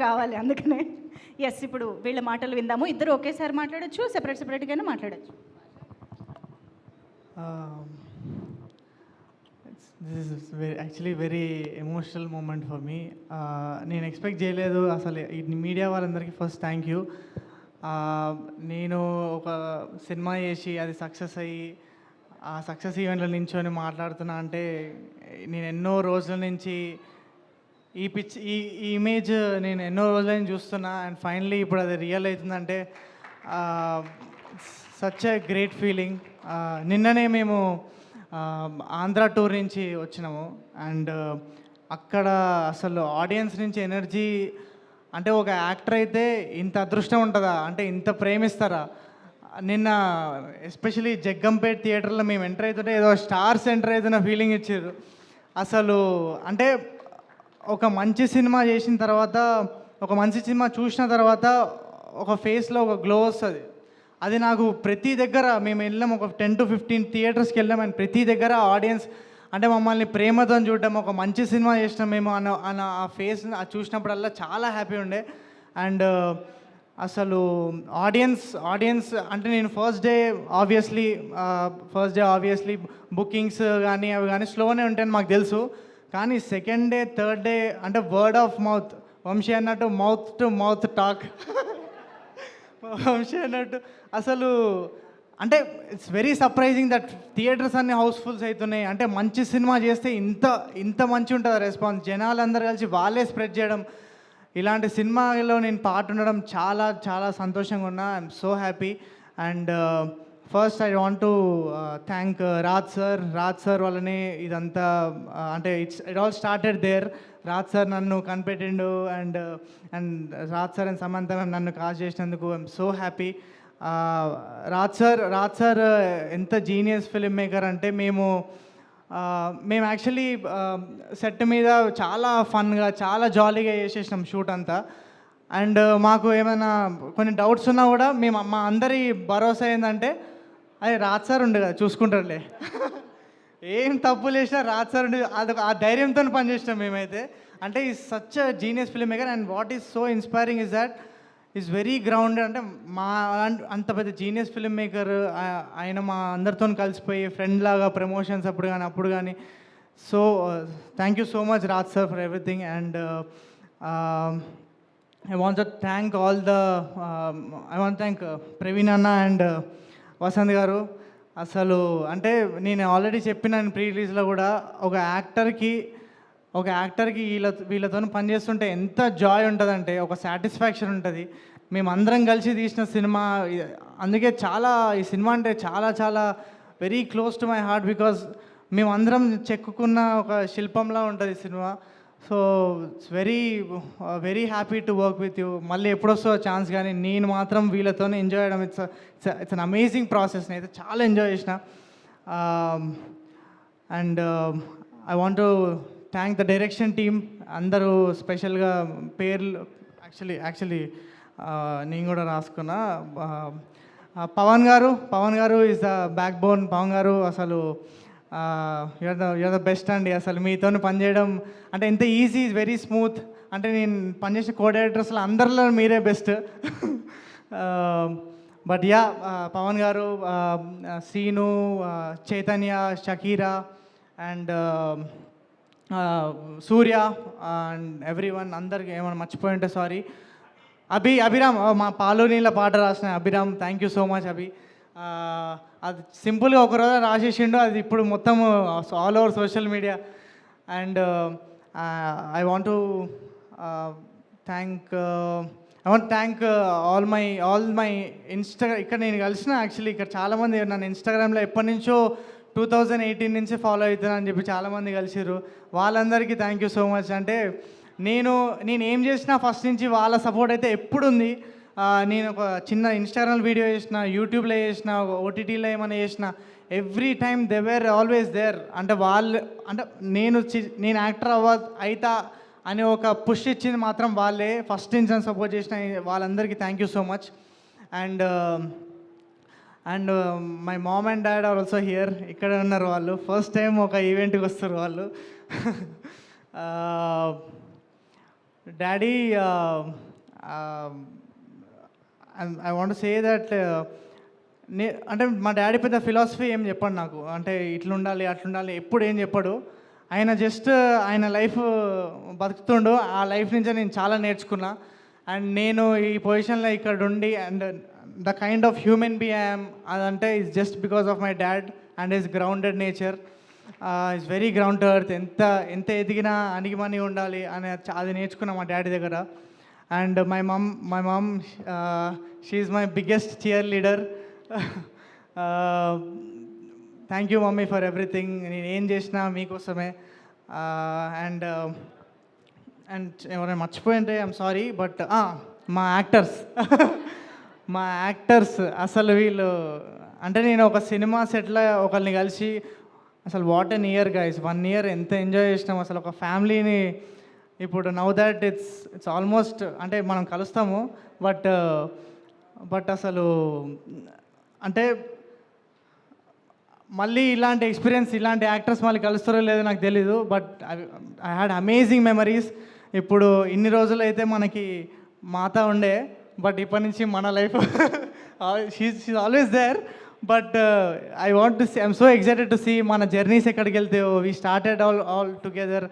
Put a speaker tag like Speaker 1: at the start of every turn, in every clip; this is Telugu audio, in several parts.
Speaker 1: కావాలి అందుకనే. ఎస్, ఇప్పుడు వీళ్ళ మాటలు విందాము. ఇద్దరు ఒకేసారి మాట్లాడొచ్చు, సెపరేట్గానే మాట్లాడొచ్చు.
Speaker 2: This is actually very emotional moment for me. నేను ఎక్స్పెక్ట్ చేయలేదు అసలు. ఈ మీడియా వాళ్ళందరికీ ఫస్ట్ థ్యాంక్ యూ. నేను ఒక సినిమా చేసి అది సక్సెస్ అయ్యి ఆ సక్సెస్ ఈవెంట్లో నించొని మాట్లాడుతున్నా అంటే నేను ఎన్నో రోజుల నుంచి ఈ ఇమేజ్ నేను ఎన్నో రోజుల నుంచి చూస్తున్నా. అండ్ ఫైనలీ ఇప్పుడు అది రియల్ అవుతుందంటే సచ్ ఎ గ్రేట్ ఫీలింగ్. నిన్ననే మేము ఆంధ్ర టూర్ నుంచి వచ్చినాము. అండ్ అక్కడ అసలు ఆడియన్స్ నుంచి ఎనర్జీ, అంటే ఒక యాక్టర్ అయితే ఇంత అదృష్టం ఉంటుందా, అంటే ఇంత ప్రేమిస్తారా. నిన్న ఎస్పెషలీ జగ్గంపేట్ థియేటర్లో మేము ఎంటర్ అవుతుంటే ఏదో స్టార్స్ ఎంటర్ అవుతున్న ఫీలింగ్ ఇచ్చారు. అసలు అంటే ఒక మంచి సినిమా చేసిన తర్వాత, ఒక మంచి సినిమా చూసిన తర్వాత ఒక ఫేస్లో ఒక గ్లో వస్తుంది. అది నాకు ప్రతి దగ్గర మేము వెళ్ళాం, ఒక 10 to 15 థియేటర్స్కి వెళ్ళాం. అండ్ ప్రతి దగ్గర ఆడియన్స్ అంటే మమ్మల్ని ప్రేమతో చూడడం, ఒక మంచి సినిమా చేసినాం మేము అన్న ఆ ఫేస్ చూసినప్పుడల్లా చాలా హ్యాపీ ఉండే. అండ్ అసలు ఆడియన్స్ అంటే నేను ఫస్ట్ డే ఆబ్వియస్లీ బుకింగ్స్ కానీ అవి కానీ స్లోనే ఉంటాయని మాకు తెలుసు. కానీ సెకండ్ డే థర్డ్ డే అంటే వర్డ్ ఆఫ్ మౌత్, వంశీ అన్నట్టు mouth to mouth talk Vamshi అన్నట్టు అసలు అంటే it's very surprising that theatres అన్ని హౌస్ఫుల్స్ అవుతున్నాయి. అంటే మంచి సినిమా చేస్తే ఇంత మంచి ఉంటుంది రెస్పాన్స్. జనాలందరూ కలిసి వాళ్ళే స్ప్రెడ్ చేయడం, ఇలాంటి సినిమాలో నేను పార్ట్ ఉండడం చాలా చాలా సంతోషంగా ఉన్నా. I'm so happy. And first I want to thank Raj sir వల్లనే ఇదంతా అంటే it all started there. Raj sir నన్ను కనిపెట్టిండు. And Raj sir and Samantha నన్ను కాల్ చేసినందుకు I'm so happy. Raj sir ఎంత జీనియస్ ఫిల్మ్ మేకర్ అంటే మేము యాక్చువల్లీ సెట్ మీద చాలా ఫన్గా చాలా జాలీగా చేసేసినాం షూట్ అంతా. అండ్ మాకు ఏమైనా కొన్ని డౌట్స్ ఉన్నా కూడా మా అందరి భరోసా ఏంటంటే అదే రాజ్ సార్ ఉండే కదా చూసుకుంటారులే ఏం తప్పులు చేసినా రాజ్ సార్ ఉండి ఆ ధైర్యంతో పనిచేసినాం మేమైతే. అంటే ఈ such genius film maker. And what is so inspiring is that is very grounded. అంటే మా అంత పెద్ద జీనియస్ ఫిల్మ్ మేకర్ ఆయన మా అందరితో కలిసిపోయి ఫ్రెండ్ లాగా ప్రమోషన్స్ అప్పుడు కానీ so thank you so much Raj sir for everything. And I want to thank Praveen అన్న అండ్ వసంత్ గారు. అసలు అంటే నేను ఆల్రెడీ చెప్పినాను ప్రీ రిలీజ్లో కూడా, ఒక యాక్టర్కి వీళ్ళతో పనిచేస్తుంటే ఎంత జాయ్ ఉంటుందంటే, ఒక సాటిస్ఫాక్షన్ ఉంటుంది. మేమందరం కలిసి తీసిన సినిమా, అందుకే ఈ సినిమా అంటే చాలా చాలా very close to my heart. Because మేమందరం చెక్కుకున్న ఒక శిల్పంలా ఉంటుంది సినిమా. So it's very happy to work with you. మళ్ళీ ఎప్పుడొస్తుందో ఛాన్స్, కానీ నేను మాత్రం వీళ్ళతోనే ఎంజాయ్ చేయడం ఇట్స్ అన్ అమేజింగ్ ప్రాసెస్. నేనైతే చాలా ఎంజాయ్ చేసిన. And I want to thank the direction team అందరూ, స్పెషల్గా పేర్లు యాక్చువల్లీ నేను కూడా రాసుకున్నా. Pavan garu is the backbone. Pavan garu అసలు యూఆర్ ద బెస్ట్ అండి. అసలు మీతో పనిచేయడం అంటే ఎంత ఈజీ, వెరీ స్మూత్. అంటే నేను పనిచేసే కో డైరెక్టర్స్లో అందరిలో మీరే best. But yeah, Pavan garu, Seenu, Chaitanya, Shakira and Surya and everyone, అందరికి ఏమైనా మర్చిపోయి ఉంటే సారీ. అభిరామ్, మా పాలు నీళ్ళ పాట రాసిన Abhiram, thank you so much Abhi. అది సింపుల్గా ఒకరోజు రాసేసిండు, అది ఇప్పుడు మొత్తం all over social media. And I want thank all my ఇక్కడ నేను కలిసిన యాక్చువల్లీ ఇక్కడ చాలామంది నన్ను ఇన్స్టాగ్రామ్లో ఎప్పటి నుంచో 2018 నుంచి ఫాలో అవుతున్నా అని చెప్పి చాలామంది కలిసిర్రు. వాళ్ళందరికీ థ్యాంక్ యూ సో మచ్. అంటే నేను ఏం చేసినా ఫస్ట్ నుంచి వాళ్ళ సపోర్ట్ అయితే ఎప్పుడు ఉంది. నేను ఒక చిన్న ఇన్స్టాగ్రామ్ వీడియో చేసిన, యూట్యూబ్లో చేసిన, ఓటీటీలో ఏమైనా చేసిన, every time they were always there. అంటే నేను యాక్టర్ అవుతా అని ఒక పుష్ ఇచ్చింది మాత్రం వాళ్ళే. ఫస్ట్ నుంచి సపోర్ట్ చేసిన వాళ్ళందరికీ thank you so much. And my mom and dad are also here. ఇక్కడ ఉన్నారు వాళ్ళు. ఫస్ట్ టైం ఒక ఈవెంట్కి వస్తారు వాళ్ళు. Daddy I want say that అంటే మా డాడీ పెద్ద ఫిలాసఫీ ఏం చెప్పాడు నాకు, అంటే ఇట్లుండాలి అట్లుండాలి ఎప్పుడు ఏం చెప్పాడు. ఆయన జస్ట్ ఆయన లైఫ్ బతుకుతుండు, ఆ లైఫ్ నుంచే నేను చాలా నేర్చుకున్నా. అండ్ నేను ఈ పొజిషన్లో ఇక్కడ ఉండి and the kind of human be I'm అదంటే is just because of my dad and his grounded nature. Is very ground to earth. ఎంత ఎంత ఎదిగినా అణిగిమణి ఉండాలి అని అది నేర్చుకున్నా మా డాడీ దగ్గర. And my mum she is my biggest cheerleader. Thank you mummy for everything. నేను ఏం చేసినా మీకోసమే. అండ్ ఎవరైనా మర్చిపోయింటే ఐఎమ్ సారీ, బట్ మా యాక్టర్స్ మా యాక్టర్స్ అసలు వీళ్ళు అంటే నేను ఒక సినిమా సెట్లో ఒకరిని కలిసి అసలు what an year guys, 1 year ఎంత ఎంజాయ్ చేసినాం అసలు ఒక ఫ్యామిలీని. ఇప్పుడు నౌ దట్ ఇట్స్ ఆల్మోస్ట్ అంటే మనం కలుస్తాము, బట్ అసలు అంటే మళ్ళీ ఇలాంటి ఎక్స్పీరియన్స్ ఇలాంటి యాక్టర్స్ మళ్ళీ కలుస్తారో లేదో నాకు తెలీదు, but I had amazing memories. ఇప్పుడు ఇన్ని రోజులు అయితే మనకి మాత ఉండే, బట్ ఇప్పటి నుంచి మన లైఫ్ షీఈ్ always there. But I want to see, I'm so excited to see మన జర్నీస్ ఎక్కడికి వెళ్తే. We started all together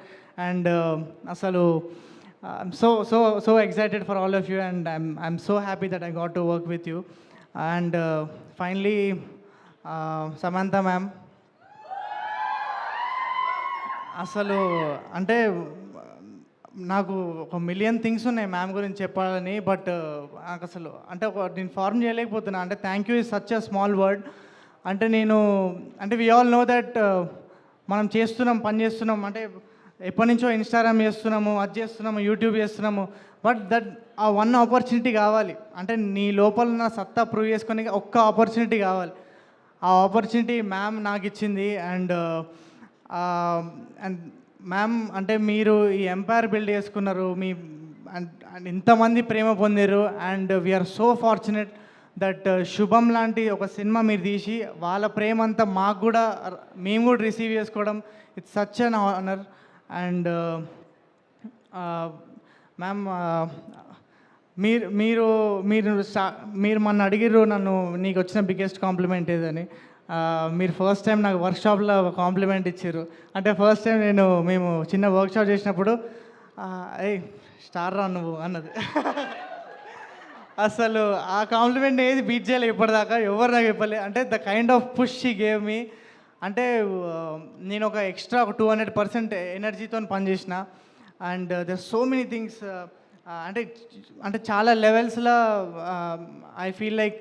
Speaker 2: and అసలు I'm so excited for all of you and I'm so happy that I got to work with you. And finally Samantha ma'am, అసలు అంటే నాకు 1,000,000 థింగ్స్ ఉన్నాయి మ్యామ్ గురించి చెప్పాలని, బట్ నాకు అసలు అంటే నేను ఫార్మ్ చేయలేకపోతున్నా. అంటే thank you is such a small word. అంటే నేను అంటే వీ ఆల్ నో దట్ మనం పని చేస్తున్నాం, అంటే ఎప్పటి నుంచో ఇన్స్టాగ్రామ్ చేస్తున్నాము, అది చేస్తున్నాము, యూట్యూబ్ చేస్తున్నాము, బట్ దట్ ఆ వన్ ఆపర్చునిటీ కావాలి. అంటే నీ లోపల ఉన్న సత్తా ప్రూవ్ చేసుకొని ఒక్క ఆపర్చునిటీ కావాలి. ఆ ఆపర్చునిటీ మ్యామ్ నాకు ఇచ్చింది. అండ్ మ్యామ్ అంటే మీరు ఈ ఎంపైర్ బిల్డ్ చేసుకున్నారు, మీ అండ్ ఇంతమంది ప్రేమ పొందారు. And we're so fortunate that Subham లాంటి ఒక సినిమా మీరు తీసి వాళ్ళ ప్రేమ అంతా మాకు కూడా మేము కూడా రిసీవ్ చేసుకోవడం, it's such an honour. And ma'am మీరు మీరు మీరు మీరు మొన్న అడిగిర్రు నన్ను నీకు వచ్చిన బిగ్గెస్ట్ కాంప్లిమెంట్ ఏదని. మీరు ఫస్ట్ టైం నాకు వర్క్షాప్లో ఒక కాంప్లిమెంట్ ఇచ్చారు. అంటే ఫస్ట్ టైం మేము చిన్న వర్క్షాప్ చేసినప్పుడు ఏయ్ స్టార్ రా నువ్వు అన్నది. అసలు ఆ కాంప్లిమెంట్ ఏది బీట్ చేయలేదు ఇప్పటిదాకా, ఎవరు నాకు చెప్పలే. అంటే the kind of push she gave me. అంటే నేను ఒక ఎక్స్ట్రా 200% ఎనర్జీతో పనిచేసిన. And there so many things అంటే చాలా లెవెల్స్లో I feel like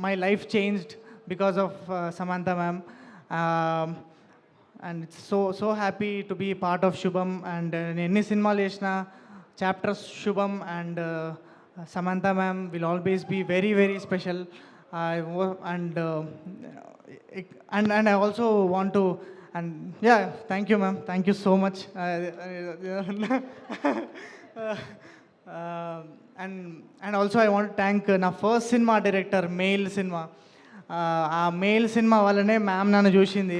Speaker 2: my life changed because of Samantha ma'am. And it's so happy to be part of Subham. అండ్ నేను ఎన్ని సినిమాలు చేసిన chapters Subham and Samantha ma'am will always be very very special. And I also want to and yeah thank you ma'am, thank you so much. And also I want thank నా first cinema director, Mail cinema. ఆ మెయిల్ సినిమా వల్లనే మ్యామ్ నన్ను చూసింది.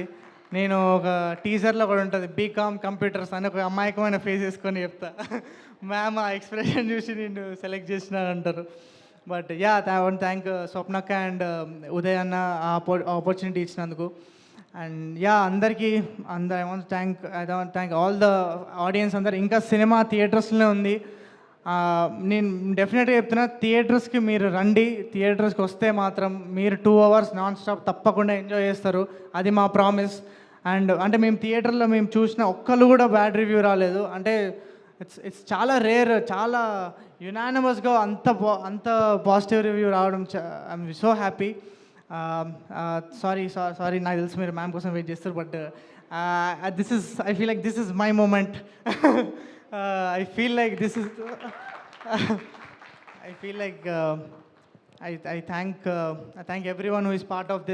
Speaker 2: నేను ఒక టీజర్లో కూడా ఉంటుంది బీకామ్ కంప్యూటర్స్ అని ఒక అమాయకమైన ఫేస్ వేసుకొని చెప్తా, మ్యామ్ ఆ ఎక్స్ప్రెషన్ చూసి నేను సెలెక్ట్ చేసినారంటారు. But ya I want thank స్వప్నక్క అండ్ ఉదయ్ అన్న ఆ ఆపర్చునిటీ ఇచ్చినందుకు. అండ్ యా అందరికీ I want thank all the audience అందరు. ఇంకా సినిమా థియేటర్స్లోనే ఉంది. నేను డెఫినెట్గా చెప్తున్నా, థియేటర్స్కి మీరు రండి. థియేటర్స్కి వస్తే మాత్రం మీరు 2 hours నాన్ స్టాప్ తప్పకుండా ఎంజాయ్ చేస్తారు, అది మా ప్రామిస్. అండ్ అంటే మేము థియేటర్లో మేము చూసిన ఒక్కళ్ళు కూడా బ్యాడ్ రివ్యూ రాలేదు. అంటే ఇట్స్ చాలా రేర్, చాలా యునానిమస్గా అంత పాజిటివ్ రివ్యూ రావడం ఐఎమ్ సో హ్యాపీ. సారీ నాకు తెలుసు మీరు మ్యామ్ కోసం వెయిట్ చేస్తారు, but I feel like this is my moment. I feel like this is I feel like I thank everyone who is part of this.